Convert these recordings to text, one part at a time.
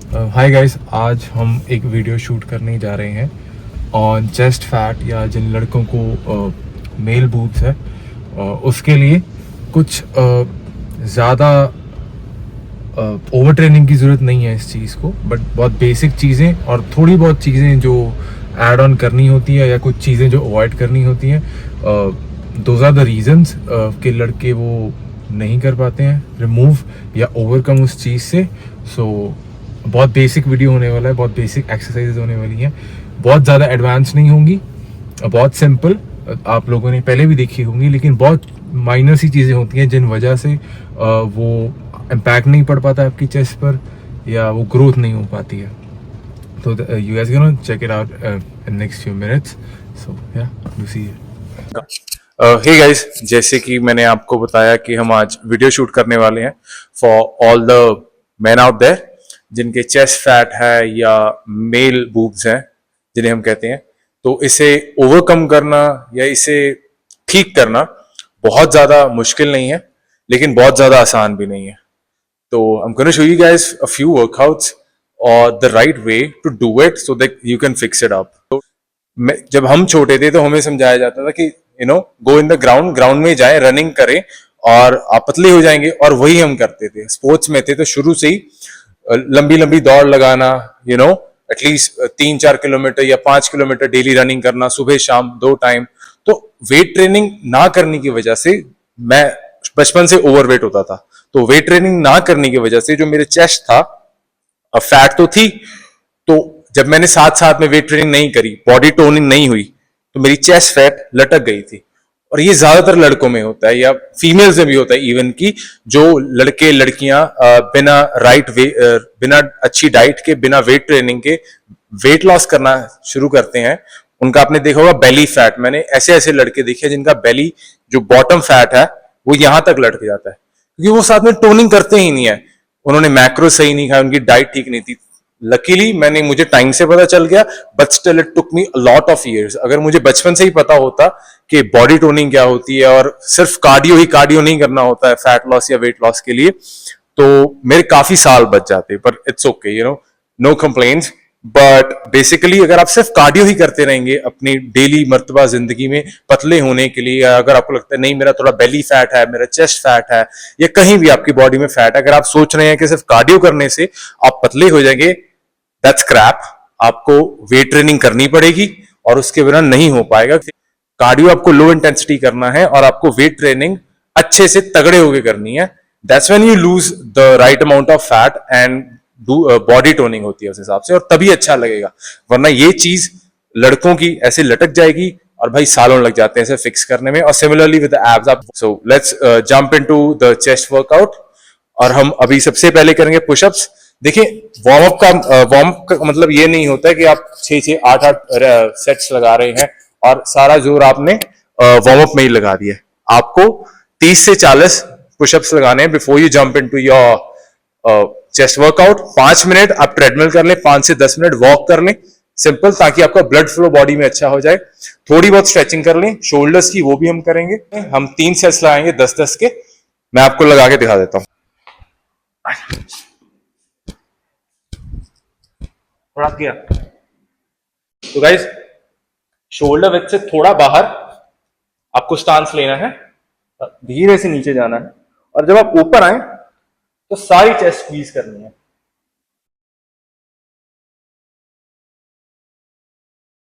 Hi guys, आज हम एक वीडियो शूट करने जा रहे हैं ऑन चेस्ट फैट या जिन लड़कों को मेल बूब्स है उसके लिए कुछ ज़्यादा ओवर ट्रेनिंग की ज़रूरत नहीं है इस चीज़ को, बट बहुत बेसिक चीज़ें और थोड़ी बहुत चीज़ें जो ऐड ऑन करनी होती है या कुछ चीज़ें जो अवॉइड करनी होती हैं। दोज आर द रीजंस कि लड़के वो नहीं कर पाते हैं रिमूव या ओवरकम उस चीज़ से। बहुत बेसिक वीडियो होने वाला है, बहुत बेसिक एक्सरसाइज होने वाली हैं, बहुत ज़्यादा एडवांस नहीं होंगी, बहुत सिंपल। आप लोगों ने पहले भी देखी होंगी, लेकिन बहुत माइनर सी चीज़ें होती हैं जिन वजह से वो इम्पैक्ट नहीं पड़ पाता आपकी चेस्ट पर या वो ग्रोथ नहीं हो पाती है। तो you guys gonna check it out in next few minutes. So yeah you see it. Hey guys, जैसे कि मैंने आपको बताया कि हम आज वीडियो शूट करने वाले हैं for all the man out there जिनके चेस्ट फैट है या मेल बूब्स हैं जिन्हें हम कहते हैं। तो इसे ओवरकम करना या इसे ठीक करना बहुत ज्यादा मुश्किल नहीं है, लेकिन बहुत ज्यादा आसान भी नहीं है। तो I'm going to show you guys a few workouts or the right way to do it so that you can fix it up. तो जब हम छोटे थे तो हमें समझाया जाता था कि गो इन द ग्राउंड में जाए, रनिंग करें और आप पतले हो जाएंगे, और वही हम करते थे। स्पोर्ट्स में थे तो शुरू से ही लंबी लंबी दौड़ लगाना, एटलीस्ट 3-4 किलोमीटर या 5 किलोमीटर डेली रनिंग करना, सुबह शाम 2 टाइम। तो वेट ट्रेनिंग ना करने की वजह से मैं बचपन से ओवरवेट होता था। तो वेट ट्रेनिंग ना करने की वजह से जो मेरे चेस्ट था, फैट तो थी, तो जब मैंने साथ साथ में वेट ट्रेनिंग नहीं करी, बॉडी टोनिंग नहीं हुई, तो मेरी चेस्ट फैट लटक गई थी। और ये ज्यादातर लड़कों में होता है या फीमेल्स में भी होता है इवन की, जो लड़के लड़कियां बिना अच्छी डाइट के, बिना वेट ट्रेनिंग के वेट लॉस करना शुरू करते हैं, उनका आपने देखा होगा बेली फैट। मैंने ऐसे ऐसे लड़के देखे जिनका बेली जो बॉटम फैट है वो यहां तक लटक जाता है, क्योंकि वो साथ में टोनिंग करते ही नहीं है। उन्होंने मैक्रो सही नहीं खाया, उनकी डाइट ठीक नहीं थी। लकीली मुझे टाइम से पता चल गया, but still it took me a lot of years. अगर मुझे बचपन से ही पता होता कि बॉडी टोनिंग क्या होती है और सिर्फ कार्डियो नहीं करना होता है फैट लॉस या वेट लॉस के लिए, तो मेरे काफी साल बच जाते। पर it's okay, no complaints. But basically अगर आप सिर्फ कार्डियो ही करते रहेंगे अपनी डेली मर्तबा जिंदगी में पतले होने के लिए, या अगर आपको लगता है नहीं मेरा थोड़ा बेली फैट है, मेरा चेस्ट फैट है, या कहीं भी आपकी बॉडी में फैट है, अगर आप सोच रहे हैं कि सिर्फ कार्डियो करने से आप पतले हो जाएंगे, दैट्स क्रैप। आपको वेट ट्रेनिंग करनी पड़ेगी और उसके बिना नहीं हो पाएगा। कार्डियो आपको लो इंटेंसिटी करना है और आपको वेट ट्रेनिंग अच्छे से तगड़े होके करनी है। That's when you lose the right amount of fat and body toning होती है उस हिसाब से, और तभी अच्छा लगेगा। वरना ये चीज लड़कों की ऐसे लटक जाएगी और भाई सालों लग जाते हैं इसे फिक्स करने में। और सिमिलरली विद द एब्स आप। So let's jump into the chest workout. और हम अभी सबसे पहले करेंगे पुशअप्स। देखिए, वार्म अप का मतलब ये नहीं होता है कि आप 6-6, 8-8 सेट्स लगा रहे हैं और सारा जोर आपने वार्म अप में ही लगा दिया। आपको 30 से 40 पुशअप्स लगाने हैं before you jump into your chest workout. 5 minute आप ट्रेडमिल कर लें, 5 से 10 मिनट वॉक कर लें, सिंपल, ताकि आपका ब्लड फ्लो बॉडी में अच्छा हो जाए। थोड़ी बहुत स्ट्रेचिंग कर लें शोल्डर्स की, वो भी हम करेंगे। हम 3 सेट्स लगाएंगे 10-10 के। मैं आपको लगा के दिखा देता हूं। थोड़ा किया तो गाइस, शोल्डर विड्थ से थोड़ा बाहर आपको स्टांस लेना है, धीरे से नीचे जाना है, और जब आप ऊपर आए तो सारी चेस्ट स्क्वीज करनी है।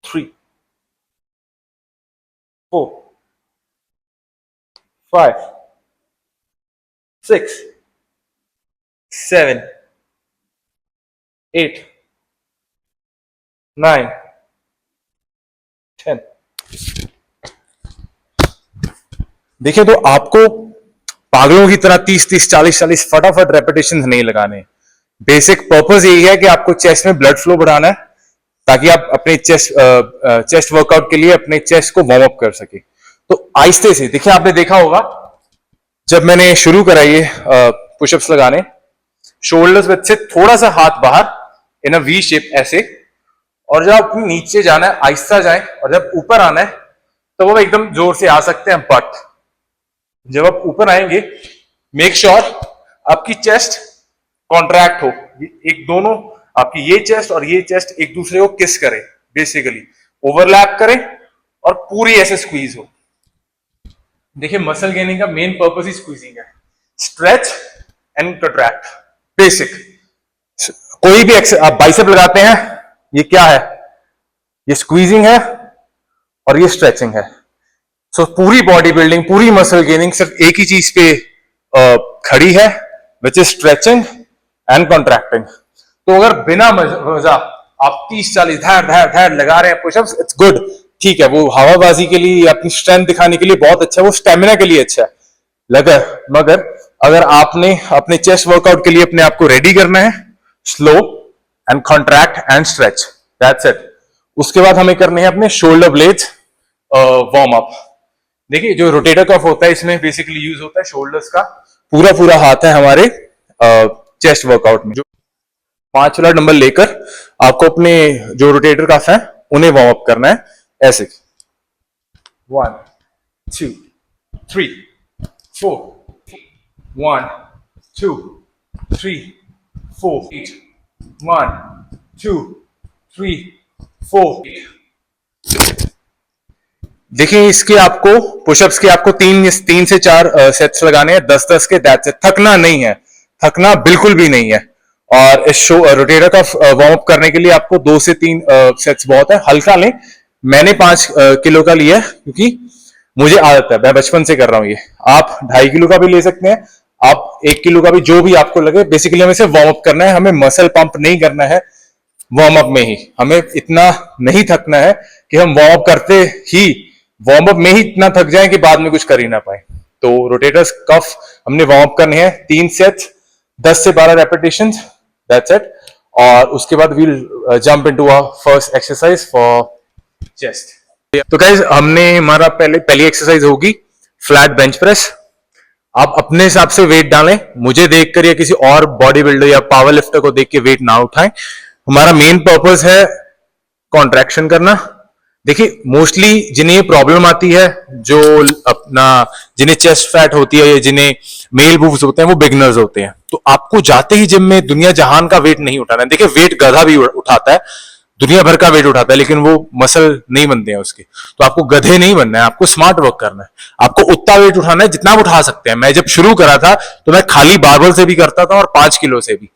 3, 4, 5, 6, 7, 8, 9, 10। देखिए, तो आपको पागलों की तरह 30-30, 40-40 फटाफट रेपिटेशन नहीं लगाने। बेसिक पर्पस यही है कि आपको चेस्ट में ब्लड फ्लो बढ़ाना है, ताकि आप अपने चेस्ट वर्कआउट के लिए अपने चेस्ट को वार्म अप कर सके। तो आहिस्ते से देखिए, आपने देखा होगा जब मैंने शुरू करा ये पुशअप्स लगाने, शोल्डर्स विड्थ से थोड़ा सा हाथ बाहर इन अ वी शेप ऐसे, और जब आप नीचे जाना है आहिस्ता जाए, और जब ऊपर आना है तो वो एकदम जोर से आ सकते हैं। बट जब आप ऊपर आएंगे, मेक श्योर आपकी चेस्ट कॉन्ट्रैक्ट हो। एक दोनों आपकी ये चेस्ट और ये चेस्ट एक दूसरे को किस करे, बेसिकली ओवरलैप करे और पूरी ऐसे स्क्वीज हो। देखिए मसल गेनिंग का मेन पर्पस ही स्क्वीजिंग है, स्ट्रेच एंड कंट्रैक्ट, बेसिक। कोई भी आप बाइसेप लगाते हैं, ये क्या है, ये स्क्वीजिंग है और ये स्ट्रेचिंग है। सो पूरी बॉडी बिल्डिंग, पूरी मसल गेनिंग सिर्फ एक ही चीज पे खड़ी है, which is stretching and contracting. तो अगर बिना मजा आप 30-40 धैर धैर धैर लगा रहे हैं पुशअप्स, इट्स गुड, ठीक है, वो हवाबाजी के लिए, अपनी स्ट्रेंथ दिखाने के लिए बहुत अच्छा है, वो स्टेमिना के लिए अच्छा है। मगर अगर आपने अपने चेस्ट वर्कआउट के लिए अपने आप को रेडी करना है, slow and contract and stretch, that's it. उसके बाद हमें करने हैं अपने शोल्डर ब्लेड्स वार्म अप। देखिए जो रोटेटर कफ होता है, इसमें बेसिकली यूज होता है शोल्डर्स का पूरा पूरा हाथ है हमारे चेस्ट वर्कआउट में। जो 5 वाला डंबल लेकर आपको अपने जो रोटेटर कफ है उन्हें वार्म अप करना है ऐसे। 1 2 3 4 1 2 3 4 8 1 2 3 4। देखिए इसके आपको पुशअप्स के आपको 3 से 4 सेट्स लगाने हैं, 10-10 के, दैट्स इट। थकना नहीं है, थकना बिल्कुल भी नहीं है। और इस रोटेटर का वार्म अप करने के लिए आपको 2 से 3 सेट्स बहुत है, हल्का लें। मैंने 5 किलो का लिया है क्योंकि मुझे आदत है, मैं बचपन से कर रहा हूं ये। आप 2.5 किलो का भी ले सकते हैं, आप 1 किलो का भी, जो भी आपको लगे। बेसिकली हमें सिर्फ वार्म अप करना है, हमें मसल पंप नहीं करना है वार्म अप में ही। हमें इतना नहीं थकना है कि हम वार्म अप में ही इतना थक जाए कि बाद में कुछ कर ही ना पाए। तो रोटेटर्स कफ हमने वार्म अप करने हैं, 3 सेट्स, 10 से 12 रेपिटेशंस, दैट्स इट। और उसके बाद we'll jump into a first exercise for chest. तो गाइस हमने हमारा पहली एक्सरसाइज होगी फ्लैट बेंच प्रेस। आप अपने हिसाब से वेट डालें, मुझे देखकर या किसी और बॉडी बिल्डर या पावर लिफ्टर को देख के वेट ना उठाएं। हमारा मेन पर्पस है कॉन्ट्रैक्शन करना। देखिए मोस्टली जिन्हें ये प्रॉब्लम आती है, जो अपना जिन्हें चेस्ट फैट होती है या जिन्हें मेल बूब्स होते हैं, वो बिगनर्स होते हैं। तो आपको जाते ही जिम में दुनिया जहान का वेट नहीं उठाना है। देखिए वेट गधा भी उठाता है, दुनिया भर का वेट उठाता है, लेकिन वो मसल नहीं बनते हैं उसके। तो आपको गधे नहीं बनना है, आपको स्मार्ट वर्क करना है। आपको उतना वेट उठाना है जितना आप उठा सकते हैं। मैं जब शुरू करा था तो मैं खाली बारबल से भी करता था और 5 किलो से भी,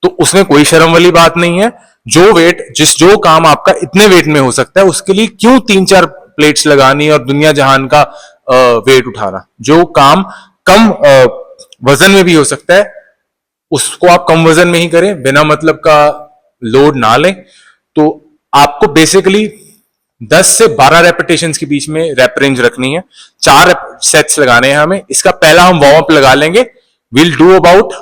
तो उसमें कोई शर्म वाली बात नहीं है। जो काम आपका इतने वेट में हो सकता है, उसके लिए क्यों 3-4 प्लेट्स लगानी और दुनिया जहान का वेट उठाना। जो काम कम वजन में भी हो सकता है, उसको आप कम वजन में ही करें, बिना मतलब का लोड ना लें। तो आपको बेसिकली 10 से 12 रेपिटेशंस के बीच में रेप रेंज रखनी है। 4 सेट्स लगाने हैं हमें। इसका पहला हम वार्म अप लगा लेंगे, विल डू अबाउट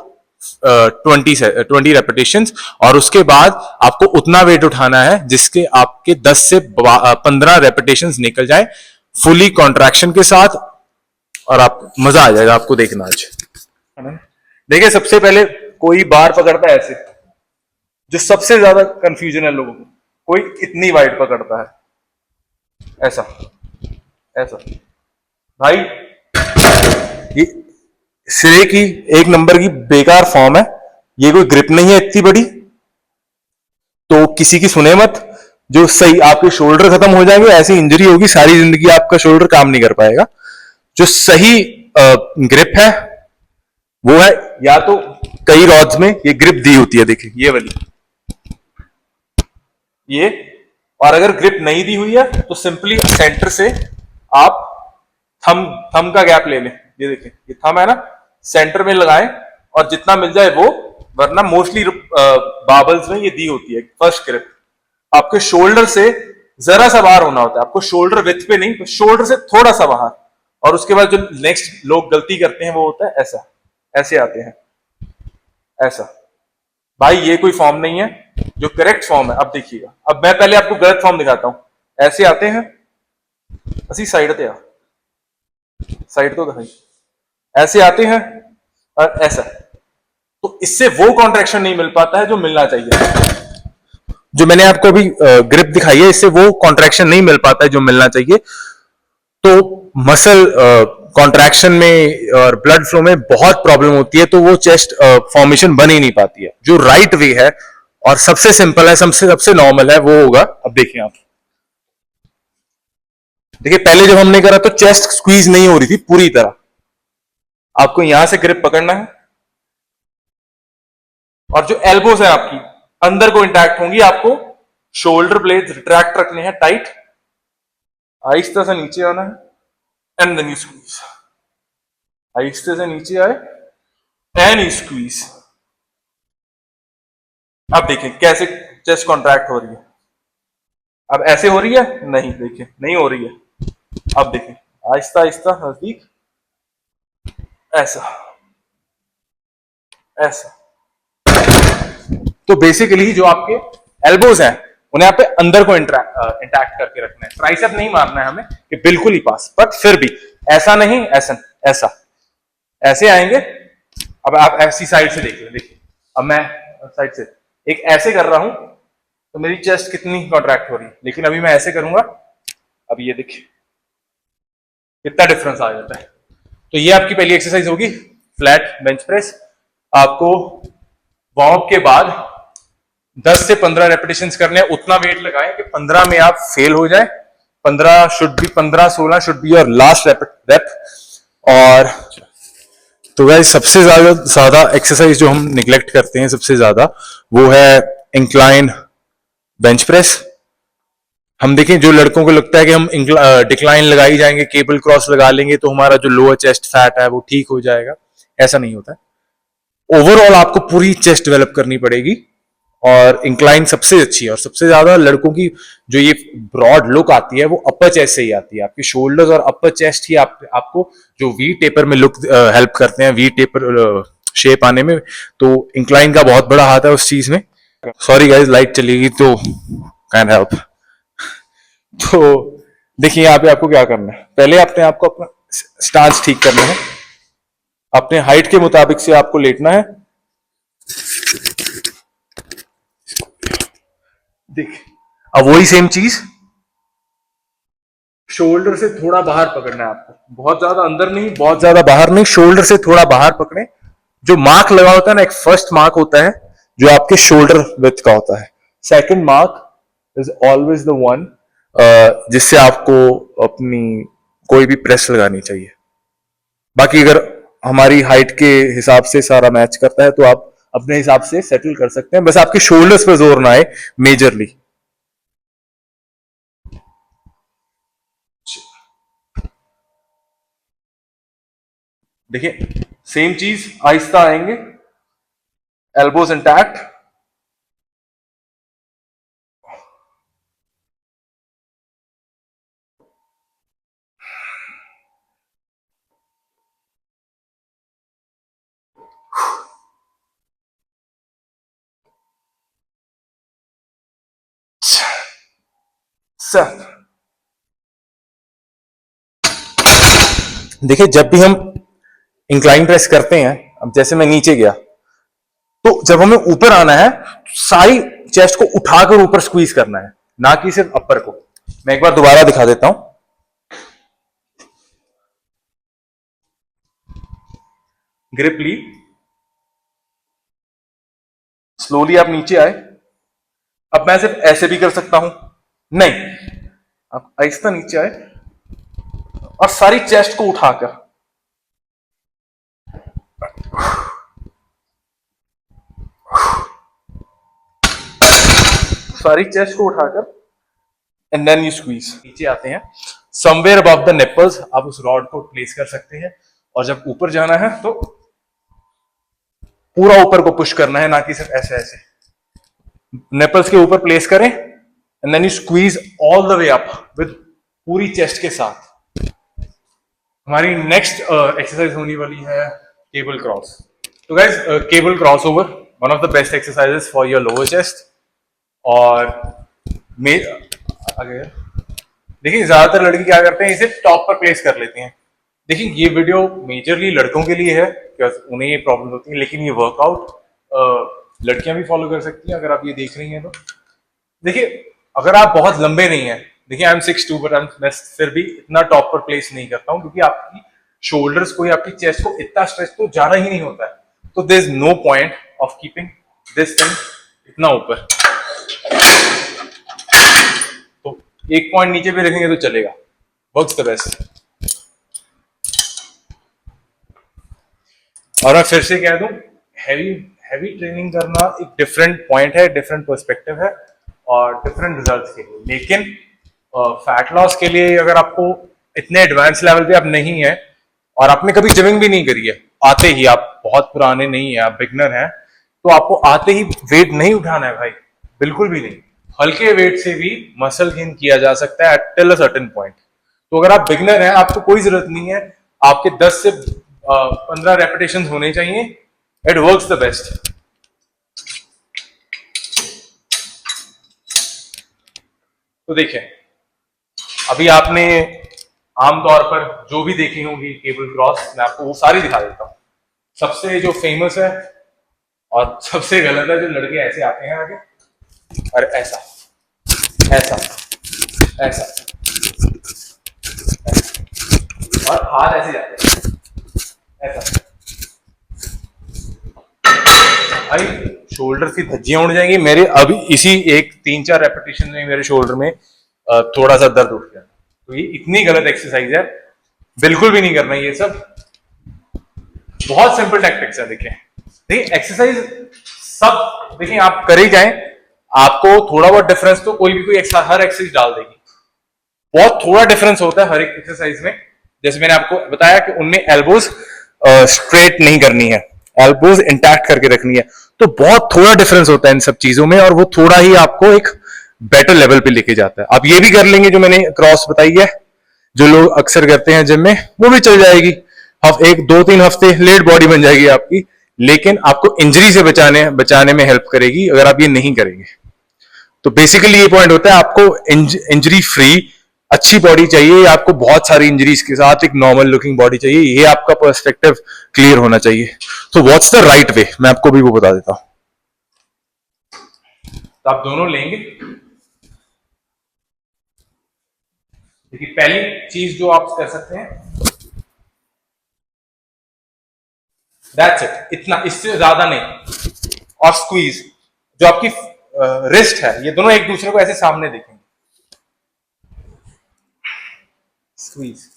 20 रेपिटेशंस। और उसके बाद आपको उतना वेट उठाना है जिसके आपके 10 से 15 रेपिटेशंस निकल जाए फुली कॉन्ट्रैक्शन के साथ, और आप मजा आ जाएगा आपको देखना आज। देखिए सबसे पहले कोई बार पकड़ता है ऐसे, जो सबसे ज्यादा कंफ्यूजन है लोगों को। कोई इतनी वाइड पकड़ता है ऐसा ऐसा, भाई ये सिरे की 1 नंबर की बेकार फॉर्म है। ये कोई ग्रिप नहीं है इतनी बड़ी, तो किसी की सुने मत। जो सही, आपके शोल्डर खत्म हो जाएंगे, ऐसी इंजरी होगी, सारी जिंदगी आपका शोल्डर काम नहीं कर पाएगा। जो सही ग्रिप है वो है, या तो कई रॉड्स में ये ग्रिप दी होती है, देखिए ये वाली, ये। और अगर ग्रिप नहीं दी हुई है तो सिंपली सेंटर से आप थम का गैप ले लें। ये देखिए, ये थम है ना, सेंटर में लगाएं और जितना मिल जाए वो। वरना मोस्टली बाबल्स में ये दी होती है फर्स्ट ग्रिप। आपके शोल्डर से जरा सा बाहर होना होता है, आपको शोल्डर विड्थ पे नहीं, तो शोल्डर से थोड़ा सा बाहर। और उसके बाद जो नेक्स्ट लोग गलती करते हैं वो होता है ऐसा, ऐसे आते हैं ऐसा। भाई ये कोई फॉर्म नहीं है, जो करेक्ट फॉर्म है। अब देखिएगा, अब मैं पहले आपको गलत फॉर्म दिखाता हूं। ऐसे आते हैं, असी साइड पे आ, साइड तो दिखाई, ऐसे आते हैं और ऐसा। तो इससे वो कॉन्ट्रैक्शन नहीं मिल पाता है जो मिलना चाहिए। जो मैंने आपको अभी ग्रिप दिखाई है, इससे वो कॉन्ट्रैक्शन नहीं मिल पाता है जो मिलना चाहिए। तो मसल कॉन्ट्रैक्शन में और ब्लड फ्लो में बहुत प्रॉब्लम होती है, तो वो चेस्ट फॉर्मेशन बन ही नहीं पाती है। जो राइट वे है और सबसे सिंपल है, सबसे सबसे नॉर्मल है, वो होगा, अब देखिए आप, देखिए पहले जब हमने करा तो चेस्ट स्क्वीज नहीं हो रही थी पूरी तरह, आपको यहां से ग्रिप पकड़ना है और जो एल्बोज है आपकी अंदर को इंटैक्ट होंगी, आपको शोल्डर ब्लेड रिट्रैक्ट रखने हैं टाइट, आहिस्ता से नीचे आना है एंड देन यू स्क्वीज, आहिस्ते से नीचे आए एंड यू स्क्वीज। अब देखिए कैसे चेस्ट कॉन्ट्रैक्ट हो रही है, अब ऐसे हो रही है, नहीं देखिए नहीं हो रही है, अब देखिए आहिस्ता आहिस्ता नजदीक, ऐसा ऐसा। तो बेसिकली जो आपके एल्बोज हैं उन्हें आप अंदर को इंटैक्ट करके रखना है, ट्राइसेप नहीं मारना है हमें कि बिल्कुल ही पास, बट फिर भी ऐसा नहीं, ऐसा ऐसा, ऐसे आएंगे। अब आप ऐसी साइड से देख लें, देखिए अब मैं साइड से एक ऐसे कर रहा हूं तो मेरी चेस्ट कितनी कॉन्ट्रैक्ट हो रही है, लेकिन अभी मैं ऐसे करूंगा, अब ये देखिए कितना डिफरेंस आ जाता है। तो ये आपकी पहली एक्सरसाइज होगी, फ्लैट बेंच प्रेस। आपको वार्म अप के बाद 10 से 15 रेपिटेशंस करने हैं, उतना वेट लगाएं कि 15 में आप फेल हो जाए, 15 should be, 15-16 should be your last rape. और तो वह सबसे ज्यादा एक्सरसाइज जो हम निगलेक्ट करते हैं सबसे ज्यादा, वो है इंक्लाइन बेंच प्रेस। हम देखें जो लड़कों को लगता है कि हम डिक्लाइन लगाई जाएंगे, केबल क्रॉस लगा लेंगे तो हमारा जो लोअर चेस्ट फैट है वो ठीक हो जाएगा, ऐसा नहीं होता है। ओवरऑल आपको पूरी चेस्ट डेवलप करनी पड़ेगी और इंक्लाइन सबसे अच्छी है। और सबसे ज्यादा लड़कों की जो ये ब्रॉड लुक आती है वो अपर चेस्ट से ही आती है, आपकी शोल्डर्स और अपर चेस्ट ही आपको जो वी टेपर में लुक हेल्प करते हैं, वी टेपर शेप आने में। तो इंक्लाइन का बहुत बड़ा हाथ है उस चीज में। सॉरी गाइस, लाइट चलेगी तो कैन हेल्प। तो देखिए यहाँ पे आपको क्या करना है, पहले अपने आपको अपना स्टांस ठीक करना है, अपने हाइट के मुताबिक से आपको लेटना है। देखिए अब वही सेम चीज, शोल्डर से थोड़ा बाहर पकड़ना है आपको, बहुत ज्यादा अंदर नहीं, बहुत ज्यादा बाहर नहीं, शोल्डर से थोड़ा बाहर पकड़े। जो मार्क लगा होता है ना, एक फर्स्ट मार्क होता है जो आपके शोल्डर विड्थ का होता है, second mark is always the one जिससे आपको अपनी कोई भी प्रेस लगानी चाहिए। बाकी अगर हमारी हाइट के हिसाब से सारा मैच करता है तो आप अपने हिसाब से सेटल कर सकते हैं, बस आपके शोल्डर्स पर जोर ना आए मेजरली। देखिए सेम चीज, आहिस्ता आएंगे, एल्बोज इंटैक्ट, देखिए जब भी हम इंक्लाइन प्रेस करते हैं, अब जैसे मैं नीचे गया, तो जब हमें ऊपर आना है सारी चेस्ट को उठाकर ऊपर स्क्वीज करना है, ना कि सिर्फ अपर को। मैं एक बार दोबारा दिखा देता हूं, ग्रिप ली, स्लोली आप नीचे आए। अब मैं सिर्फ ऐसे भी कर सकता हूं, नहीं, आप आहिस्ता नीचे आए और सारी चेस्ट को उठाकर, सारी चेस्ट को उठाकर एंड देन यू स्क्वीज। नीचे आते हैं, समवेयर अबव द निपल्स आप उस रॉड को प्लेस कर सकते हैं, और जब ऊपर जाना है तो पूरा ऊपर को पुश करना है, ना कि सिर्फ ऐसे ऐसे। निपल्स के ऊपर प्लेस करें and then you squeeze all the way up with पूरी चेस्ट के साथ। हमारी नेक्स्ट एक्सरसाइज होने वाली है केबल क्रॉस। तो guys cable crossover one of the best exercises for your lower chest. और अगर देखिए ज्यादातर लड़के क्या करते हैं, इसे टॉप पर प्लेस कर लेते हैं। देखिए ये वीडियो मेजरली लड़कों के लिए है बिकॉज उन्हें ये प्रॉब्लम होती है, लेकिन ये वर्कआउट लड़कियां भी फॉलो कर सकती हैं अगर आप ये देख रही हैं तो। देखिए अगर आप बहुत लंबे नहीं हैं, देखिए आई एम 6'2" बट मैं फिर भी इतना टॉप पर प्लेस नहीं करता हूं, क्योंकि आपकी शोल्डर्स को या आपकी चेस्ट को इतना स्ट्रेच तो जाना ही नहीं होता है। तो there is no point of keeping this thing इतना ऊपर, तो एक पॉइंट नीचे भी रखेंगे तो चलेगा, वर्क्स द बेस्ट। और मैं फिर से कह दूं, हैवी हैवी ट्रेनिंग करना एक डिफरेंट पॉइंट है, डिफरेंट पर्सपेक्टिव है और डिफरेंट रिजल्ट्स के लिए। लेकिन फैट लॉस के लिए अगर आपको इतने एडवांस लेवल पे आप नहीं है और आपने कभी जिमिंग भी नहीं करी है, आते ही आप बहुत पुराने नहीं है, आप बिगनर हैं, तो आपको आते ही वेट नहीं उठाना है भाई, बिल्कुल भी नहीं। हल्के वेट से भी मसल गेन किया जा सकता है at till a certain point. तो अगर आप बिगनर हैं, आपको कोई जरूरत नहीं है, आपके 10 से 15 रेपिटेशन होने चाहिए, इट वर्क्स द बेस्ट। तो देखिए, अभी आपने आमतौर पर जो भी देखी होंगी केबल क्रॉस, मैं आपको वो सारी दिखा देता हूं। सबसे जो फेमस है और सबसे गलत है, जो लड़के ऐसे आते हैं आगे और ऐसा ऐसा ऐसा, ऐसा। और हाथ ऐसे जाते हैं ऐसा, भाई शोल्डर की धज्जियां उड़ जाएंगी मेरे। अभी इसी एक 3-4 रेपिटेशन में मेरे शोल्डर में थोड़ा सा दर्द उठ गया। तो ये इतनी गलत एक्सरसाइज है, बिल्कुल भी नहीं करना ये सब। बहुत सिंपल टैक्टिक्स है। देखिए एक्सरसाइज सब देखिए आप कर ही जाएं, आपको थोड़ा बहुत डिफरेंस तो कोई भी कोई हर एक्सरसाइज डाल देगी। बहुत थोड़ा डिफरेंस होता है हर एक एक्सरसाइज में। जैसे मैंने आपको बताया कि उनमें एल्बोज स्ट्रेट नहीं करनी है, एल्बोज इंटैक्ट करके रखनी है। तो बहुत थोड़ा डिफरेंस होता है इन सब चीजों में, और वो थोड़ा ही आपको एक बेटर लेवल पे लेके जाता है। आप ये भी कर लेंगे जो मैंने क्रॉस बताई है, जो लोग अक्सर करते हैं जिम में, वो भी चल जाएगी। एक 2-3 हफ्ते लेट बॉडी बन जाएगी आपकी, लेकिन आपको इंजरी से बचाने में हेल्प करेगी अगर आप ये नहीं करेंगे। तो बेसिकली ये पॉइंट होता है, आपको इंजरी फ्री अच्छी बॉडी चाहिए, आपको बहुत सारी इंजरीज के साथ एक नॉर्मल लुकिंग बॉडी चाहिए। ये आपका पर्सपेक्टिव क्लियर होना चाहिए। तो व्हाट्स द राइट वे, मैं आपको भी वो बता देता हूं। तो आप दोनों लेंगे। देखिए पहली चीज जो आप कर सकते हैं, दैट्स इट, इतना, इससे ज्यादा नहीं। और स्क्वीज, जो आपकी रिस्ट है, ये दोनों एक दूसरे को ऐसे सामने देखेंगे, स्क्वीज।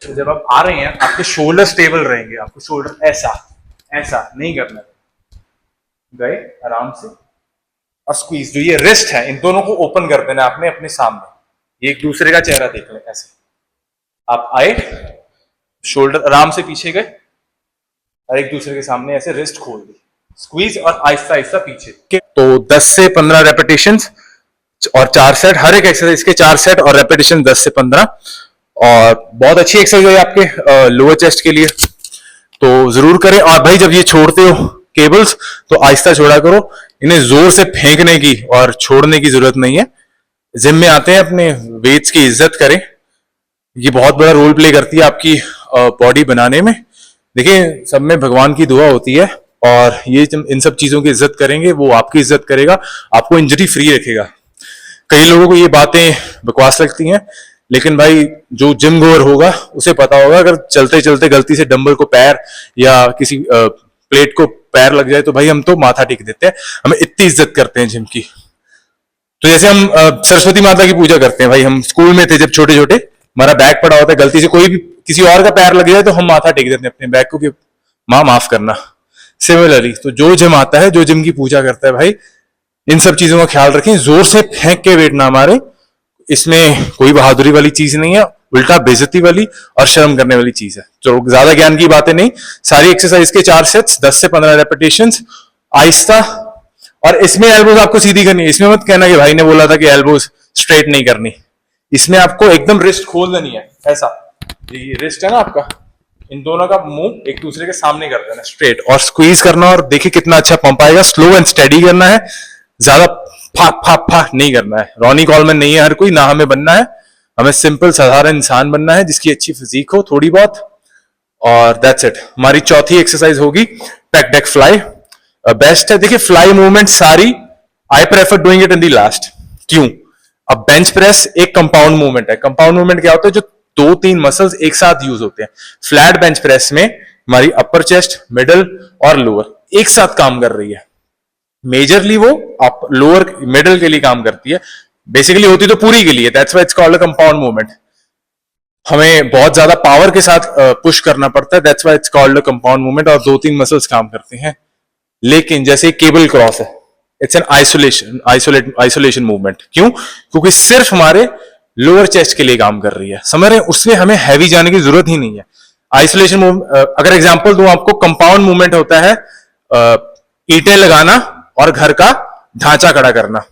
तो जब आप आ रहे हैं, आपके शोल्डर स्टेबल रहेंगे, आपको शोल्डर ऐसा ऐसा नहीं करना है, गए आराम से। और स्क्वीज, जो ये रिस्ट है, इन दोनों को ओपन कर देना आपने अपने सामने, ये एक दूसरे का चेहरा देख लें ऐसे। आप आए, शोल्डर आराम से पीछे गए और एक दूसरे के सामने ऐसे रिस्ट खोल दी, स्क्वीज, और आहिस्ता आहिस्ता पीछे। तो 10 से 15 रेपिटेशंस और 4 सेट, हर एक एक्सरसाइज के 4 सेट और रेपिटेशन 10 से 15। और बहुत अच्छी एक्सरसाइज है आपके लोअर चेस्ट के लिए, तो जरूर करें। और भाई जब ये छोड़ते हो केबल्स, तो आहिस्ता छोड़ा करो, इन्हें जोर से फेंकने की और छोड़ने की जरूरत नहीं है। जिम में आते हैं, अपने वेट्स की इज्जत करें, ये बहुत बड़ा रोल प्ले करती है आपकी बॉडी बनाने में। देखिए सब में भगवान की दुआ होती है, और ये इन सब चीजों की इज्जत करेंगे, वो आपकी इज्जत करेगा, आपको इंजरी फ्री रखेगा। कई लोगों को ये बातें बकवास लगती हैं, लेकिन भाई जो जिम गोअर होगा उसे पता होगा, अगर चलते चलते गलती से डंबल को पैर या किसी प्लेट को पैर लग जाए तो भाई हम तो माथा टेक देते हैं, हमें इतनी इज्जत करते हैं जिम की। तो जैसे हम सरस्वती माता की पूजा करते हैं, भाई हम स्कूल में थे जब छोटे छोटे, हमारा बैग पड़ा होता है, गलती से कोई भी किसी और का पैर लग जाए तो हम माथा टेक देते हैं अपने बैग को कि माँ माफ करना। सिमिलरली तो जो जिम आता है, जो जिम की पूजा करता है, भाई इन सब चीजों का ख्याल रखें, जोर से फेंक के वेट ना मारे, इसमें कोई बहादुरी वाली चीज नहीं है, उल्टा बेइज्जती वाली और शर्म करने वाली चीज है। तो ज्यादा ज्ञान की बातें नहीं, सारी एक्सरसाइज के 4 सेट्स, 10 से 15 रेपिटेशंस, आहिस्ता। और इसमें एल्बोज आपको सीधी करनी है, इसमें मत कहना कि भाई ने बोला था कि एल्बोज स्ट्रेट नहीं करनी, इसमें आपको एकदम रिस्ट खोल देनी है ऐसा। ये रिस्ट है ना आपका, इन दोनों का मुंह एक दूसरे के सामने कर देना स्ट्रेट, और स्क्वीज करना, और देखिए कितना अच्छा पंप आएगा। स्लो एंड स्टेडी करना है, ज्यादा फाक फाक फाक नहीं करना है। रॉनी कॉलमैन नहीं है हर कोई, ना हमें बनना है, हमें सिंपल साधारण इंसान बनना है जिसकी अच्छी फिजिक हो थोड़ी बहुत, और दैट्स इट। हमारी चौथी एक्सरसाइज होगी पेक डेक फ्लाई बेस्ट है। देखिए फ्लाई मूवमेंट सारी I prefer doing it in the last. क्यों? अब बेंच प्रेस एक कंपाउंड मूवमेंट है। कंपाउंड मूवमेंट क्या होता है? जो 2-3 मसल्स एक साथ यूज होते हैं। फ्लैट बेंच प्रेस में हमारी अपर चेस्ट, मिडल और लोअर एक साथ काम कर रही है। मेजरली वो अप लोअर मिडल के लिए काम करती है, बेसिकली होती तो पूरी के लिए। That's why it's called a compound movement. हमें बहुत ज्यादा पावर के साथ पुश करना पड़ता है, that's why it's called a compound movement, और 2-3 मसल्स काम करते हैं। लेकिन जैसे केबल क्रॉस है, इट्स एन आइसोलेशन मूवमेंट। क्यों? क्योंकि सिर्फ हमारे लोअर चेस्ट के लिए काम कर रही है, समझ रहे हैं? उसमें हमें हैवी जाने की जरूरत ही नहीं है। आइसोलेशन अगर एग्जांपल दूं आपको, कंपाउंड मूवमेंट होता है ईंटें लगाना और घर का ढांचा खड़ा करना,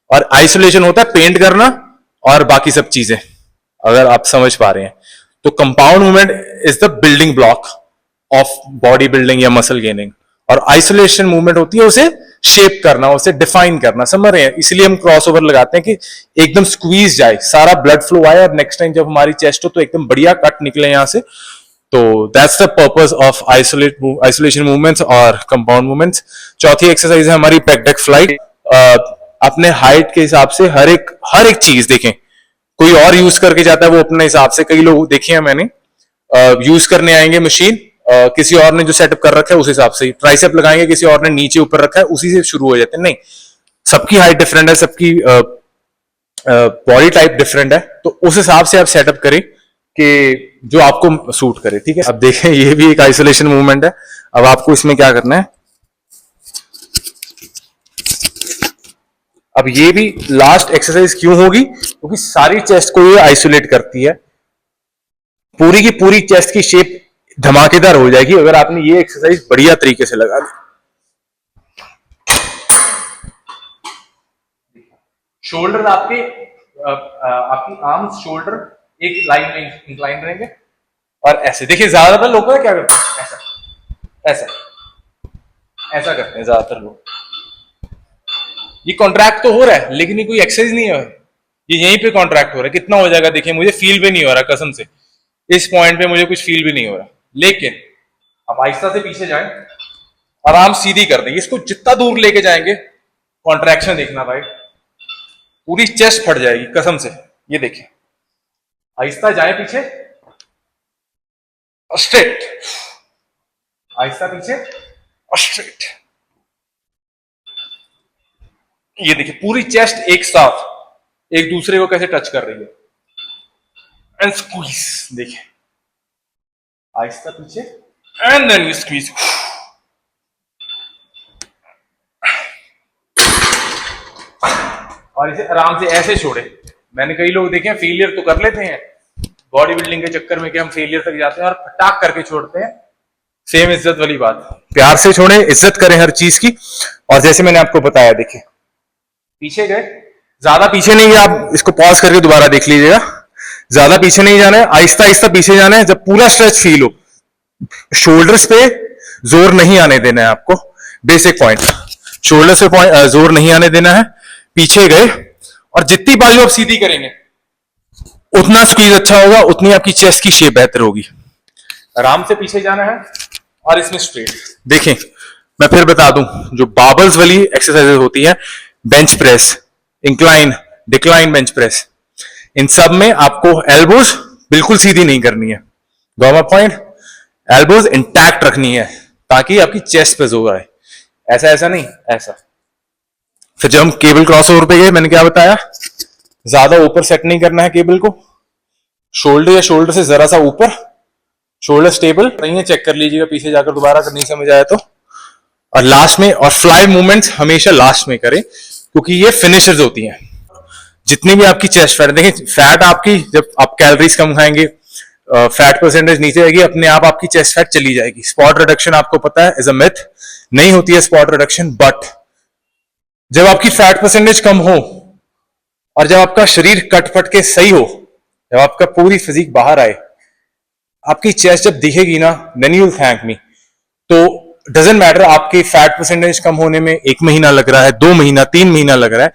और आइसोलेशन होता है पेंट करना और बाकी सब चीजें, अगर आप समझ पा रहे हैं। तो compound movement is the building block of body building या मसल गेनिंग, और आइसोलेशन मूवमेंट होती है उसे शेप करना, उसे डिफाइन करना, समझ रहे हैं? इसलिए हम क्रॉसओवर लगाते हैं कि एकदम स्क्वीज जाए, सारा ब्लड फ्लो आए, और नेक्स्ट टाइम जब हमारी चेस्ट हो तो एकदम बढ़िया कट निकले यहां से। तो that's the purpose of isolation movements और कंपाउंड मूवमेंट्स। चौथी एक्सरसाइज है हमारी पेक डेक फ्लाई। अपने हाइट के हिसाब से हर एक चीज देखें। कोई और यूज करके जाता है वो अपने हिसाब से, कई लोग देखे हैं मैंने, यूज करने आएंगे मशीन, किसी और ने जो सेटअप कर रखा है उस हिसाब से ट्राइसेप लगाएंगे, किसी और ने नीचे ऊपर रखा है उसी से शुरू हो जाते हैं। नहीं, सबकी हाइट डिफरेंट है, सबकी बॉडी टाइप डिफरेंट है, तो उस हिसाब से आप सेटअप करें कि जो आपको सूट करे, ठीक है? अब देखें, ये भी एक आइसोलेशन मूवमेंट है। अब आपको इसमें क्या करना है, अब ये भी लास्ट एक्सरसाइज क्यों होगी? क्योंकि सारी चेस्ट को ये आइसोलेट करती है, पूरी की पूरी चेस्ट की शेप धमाकेदार हो जाएगी अगर आपने ये एक्सरसाइज बढ़िया तरीके से लगा दी। शोल्डर आपके आपकी आर्म्स शोल्डर एक लाइन में इंक्लाइन रहेंगे, और ऐसे देखिए ज्यादातर लोग क्या करते हैं, ऐसा ऐसा ऐसा करते हैं ज्यादातर लोग। ये कॉन्ट्रैक्ट तो हो रहा है लेकिन ये कोई एक्सरसाइज नहीं है, ये यहीं पे कॉन्ट्रैक्ट हो रहा है। कितना हो जाएगा देखिए, मुझे फील भी नहीं हो रहा कसम से, इस पॉइंट पे मुझे कुछ फील भी नहीं हो रहा। लेकिन अब आहिस्ता से पीछे जाएं, आराम सीधी कर देंगे, इसको जितना दूर लेके जाएंगे कॉन्ट्रैक्शन देखना भाई, पूरी चेस्ट फट जाएगी कसम से। ये देखिए, आहिस्ता जाए पीछे, स्ट्रेट, आहिस्ता पीछे, स्ट्रेट। ये देखिए पूरी चेस्ट एक साथ एक दूसरे को कैसे टच कर रही है, एंड स्क्वीज। देखिए आहिस्ता पीछे, एंड देन यू स्क्वीज, और इसे आराम से ऐसे छोड़े। मैंने कई लोग देखे हैं फेलियर तो कर लेते हैं बॉडी बिल्डिंग के चक्कर में कि हम फेलियर तक जाते हैं और फटाक करके छोड़ते हैं। सेम इज्जत वाली बात, प्यार से छोड़े, इज्जत करें हर चीज की। और जैसे मैंने आपको बताया, देखिए पीछे गए, ज्यादा पीछे नहीं गए, आप इसको पॉज करके दोबारा देख लीजिएगा। ज्यादा पीछे नहीं जाना है, आहिस्ता आहिस्ता पीछे जाना है। जब पूरा स्ट्रेच फील हो, शोल्डर्स पे जोर नहीं आने देना है आपको, बेसिक पॉइंट, शोल्डर्स पे जोर नहीं आने देना है। पीछे गए और जितनी बाजू आप सीधी करेंगे उतना स्क्वीज अच्छा होगा, उतनी आपकी चेस्ट की शेप बेहतर होगी। आराम से पीछे जाना है और इसमें स्ट्रेट। देखें मैं फिर बता दूं, जो बाबल्स वाली एक्सरसाइजेज होती है, bench press, incline, decline bench press, इन सब में आपको एल्बोज बिल्कुल सीधी नहीं करनी है। गॉमा पॉइंट, एल्बोज इंटैक्ट रखनी है ताकि आपकी चेस्ट पे जोर आए, ऐसा ऐसा नहीं, ऐसा। फिर जब हम केबल क्रॉसओवर पे गए, मैंने क्या बताया, ज्यादा ऊपर सेट नहीं करना है केबल को, शोल्डर या शोल्डर से जरा सा ऊपर, शोल्डर स्टेबल नहीं है, चेक कर लीजिएगा पीछे जाकर दोबारा, अगर नहीं समझ आया तो। और लास्ट में, और फ्लाई मूवमेंट्स हमेशा लास्ट में करें क्योंकि ये फिनिशर्स होती हैं। जितनी भी आपकी चेस्ट फैट, देखिए फैट आपकी, जब आप कैलोरीज कम खाएंगे, फैट परसेंटेज नीचे आएगी, अपने आप आपकी चेस्ट फैट चली जाएगी। स्पॉट रिडक्शन आपको पता है इज अ मिथ, नहीं होती है स्पॉट रिडक्शन। बट जब आपकी फैट परसेंटेज कम हो और जब आपका शरीर कटपट के सही हो, जब आपका पूरी फिजिक बाहर आए, आपकी चेस्ट जब दिखेगी ना, then you will thank me. तो डजेंट मैटर आपकी फैट परसेंटेज कम होने में 1 महीना लग रहा है, 2 महीना, 3 महीना लग रहा है,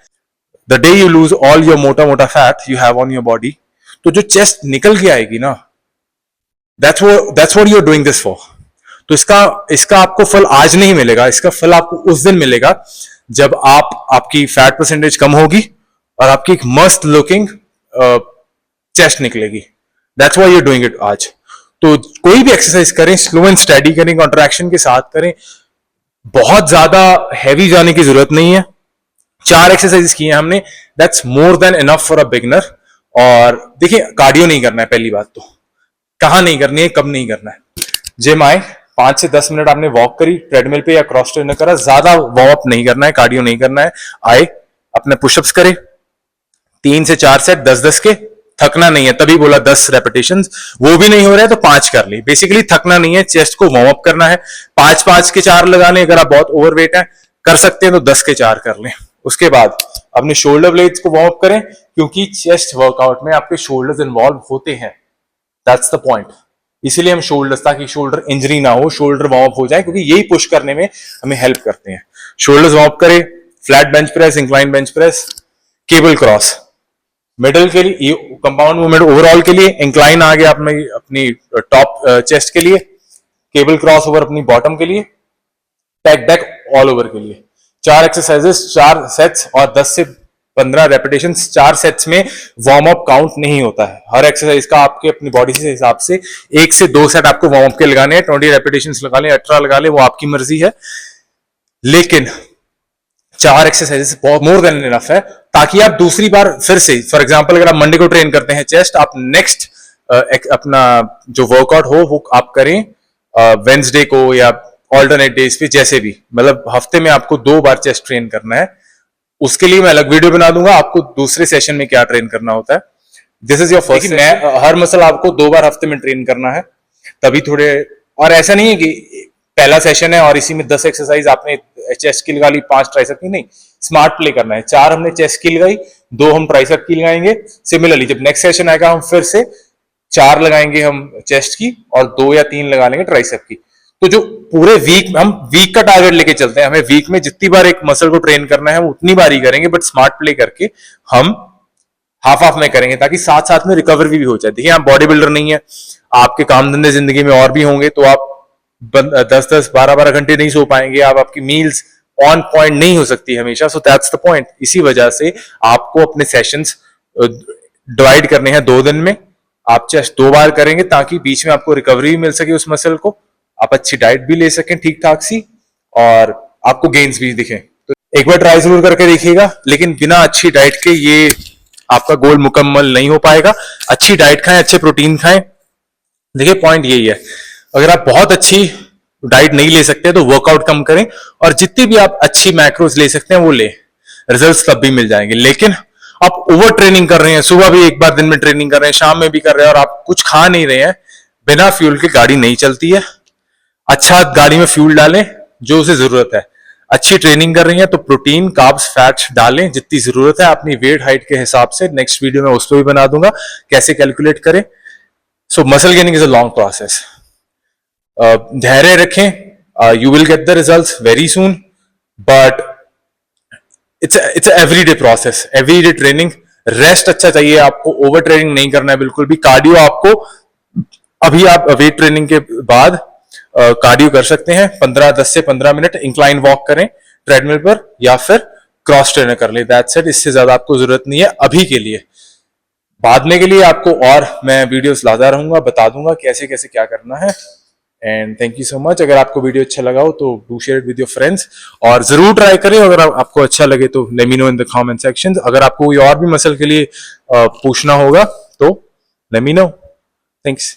the day you lose all your मोटा मोटा fat you have on your body, तो जो चेस्ट निकल के आएगी ना, that's what you are doing this for. तो इसका आपको फल आज नहीं मिलेगा, इसका फल आपको उस दिन मिलेगा जब आपकी फैट परसेंटेज कम होगी और आपकी एक मस्त लुकिंग चेस्ट निकलेगी। That's why you doing it आज। तो कोई भी एक्सरसाइज करें, स्लो एंड स्टेडी करें, कॉन्ट्रैक्शन के साथ करें, बहुत ज्यादा हैवी जाने की जरूरत नहीं है। 4 एक्सरसाइज किए हैं हमने, that's more than enough for a beginner. और देखिए, कार्डियो नहीं करना है, पहली बात तो कहां नहीं करनी है, कब नहीं करना है। जिम आए, 5 से 10 मिनट आपने वॉक करी ट्रेडमिल पे या क्रॉस ट्रेनर करा, ज्यादा वार्म अप नहीं करना है, कार्डियो नहीं करना है। आए, अपने पुशअप्स करे 3 से 4 सेट 10-10 के, थकना नहीं है, तभी बोला 10 रेपिटेशंस। वो भी नहीं हो रहा है तो 5 कर ली। बेसिकली थकना नहीं है, चेस्ट को वार्म अप करना है। 5-5 के 4 लगाने, अगर आप बहुत ओवरवेट है कर सकते हैं तो 10 के 4 कर लें। उसके बाद अपने शोल्डर ब्लेड्स को वार्म अप करें, क्योंकि चेस्ट वर्कआउट में आपके शोल्डर्स इन्वॉल्व होते हैं। That's the point. इसीलिए हम शोल्डर्स, ताकि शोल्डर इंजरी ना हो, शोल्डर वार्म अप हो जाए, क्योंकि यही पुश करने में हमें हेल्प करते हैं। शोल्डर्स वार्म अप करें, flat bench press, incline bench press, cable cross. Middle के लिए कंपाउंड मूवमेंट ओवरऑल के लिए, इंक्लाइन आ गया अपनी टॉप चेस्ट के लिए, केबल क्रॉस ओवर अपनी बॉटम के लिए, टैक बैक ऑल ओवर के लिए। 4 एक्सरसाइजेस, 4 सेट्स और 10 से 15 रेपिटेशंस। 4 सेट्स में वार्म अप काउंट नहीं होता है। हर एक्सरसाइज का आपके अपनी बॉडी से हिसाब से 1 से 2 सेट आपको वार्म अप के लगाने हैं। 20 रेपिटेशंस लगा लें, 18 लगा लें, वो आपकी मर्जी है। लेकिन 4 एक्सरसाइजेस मोर देन इनफ है, ताकि आप दूसरी बार फिर से, फॉर एग्जांपल अगर आप मंडे को ट्रेन करते हैं चेस्ट, आप नेक्स्ट अपना जो वर्कआउट हो वो आप करें वेंसडे को या ऑल्टरनेट डेज पे, जैसे भी, मतलब हफ्ते में आपको 2 बार चेस्ट ट्रेन करना है। उसके लिए मैं अलग वीडियो बना दूंगा आपको दूसरे सेशन में क्या ट्रेन करना होता है। This is your first. Her muscle आपको 2 बार हफ्ते में ट्रेन करना है, तभी थोड़े। और ऐसा नहीं है कि पहला सेशन है और इसी में 10 एक्सरसाइज आपने चेस्ट की लगा ली, 5 ट्राइसेप की, नहीं, स्मार्ट प्ले करना है। 4 हमने चेस्ट की लगाई, 2 हम ट्राइसेप की लगाएंगे। सिमिलरली जब नेक्स्ट सेशन आएगा हम फिर से 4 लगाएंगे हम चेस्ट की और 2 या 3 लगा लेंगे ट्राइसेप की। तो जो पूरे वीक, हम वीक का टारगेट लेके चलते हैं, हमें वीक में जितनी बार एक मसल को ट्रेन करना है वो उतनी बार ही करेंगे, बट स्मार्ट प्ले करके हम हाफ हाफ में करेंगे, ताकि साथ साथ में रिकवरी भी हो जाए। देखिए, आप बॉडी बिल्डर नहीं है, आपके काम धंधे जिंदगी में और भी होंगे, तो आप 10-10, 12-12 घंटे नहीं सो पाएंगे, आपकी मील्स ऑन पॉइंट नहीं हो सकती हमेशा। So that's the point. इसी वजह से आपको अपने सेशंस डिवाइड करने हैं 2 दिन में। आप चेस्ट 2 बार करेंगे, ताकि बीच में आपको रिकवरी भी मिल सके उस मसल को, आप अच्छी डाइट भी ले सकें ठीक ठाक सी, और आपको गेन्स भी दिखें। तो एक बार ट्राई जरूर करके देखिएगा, लेकिन बिना अच्छी डाइट के ये आपका गोल मुकम्मल नहीं हो पाएगा। अच्छी डाइट खाएं, अच्छे प्रोटीन खाएं। देखिए, पॉइंट यही है, अगर आप बहुत अच्छी डाइट नहीं ले सकते तो वर्कआउट कम करें, और जितनी भी आप अच्छी मैक्रोज ले सकते हैं वो ले, रिजल्ट्स तब भी मिल जाएंगे। लेकिन आप ओवर ट्रेनिंग कर रहे हैं, सुबह भी एक बार दिन में ट्रेनिंग कर रहे हैं, शाम में भी कर रहे हैं, और आप कुछ खा नहीं रहे हैं, बिना फ्यूल के गाड़ी नहीं चलती है। अच्छा, गाड़ी में फ्यूल डालें जो उसे जरूरत है। अच्छी ट्रेनिंग कर रही है तो प्रोटीन, कार्ब्स, फैट्स डालें जितनी जरूरत है, अपनी वेट हाइट के हिसाब से। नेक्स्ट वीडियो में उस पर भी बना दूंगा कैसे कैलकुलेट करें। So muscle gaining is a long process. धैर्य रखें, you will get the results very soon, but it's everyday process, everyday training. Rest अच्छा चाहिए आपको, ओवर ट्रेनिंग नहीं करना है बिल्कुल भी। कार्डियो आपको, अभी आप वेट ट्रेनिंग के बाद कार्डियो कर सकते हैं, 10 से 15 मिनट इंक्लाइन वॉक करें ट्रेडमिल पर, या फिर क्रॉस ट्रेनर कर लें। That's it. इससे ज्यादा आपको जरूरत नहीं है अभी के लिए। बाद में के लिए आपको और मैं वीडियोस लाता रहूंगा, बता दूंगा कैसे कैसे क्या करना है। And thank you so much. अगर आपको वीडियो अच्छा लगा हो तो do share it with your friends, और जरूर ट्राई करें। अगर आपको अच्छा लगे तो let me know in the comment section. अगर आपको कोई और भी मसल के लिए पूछना होगा तो लेट मी नो। थैंक्स।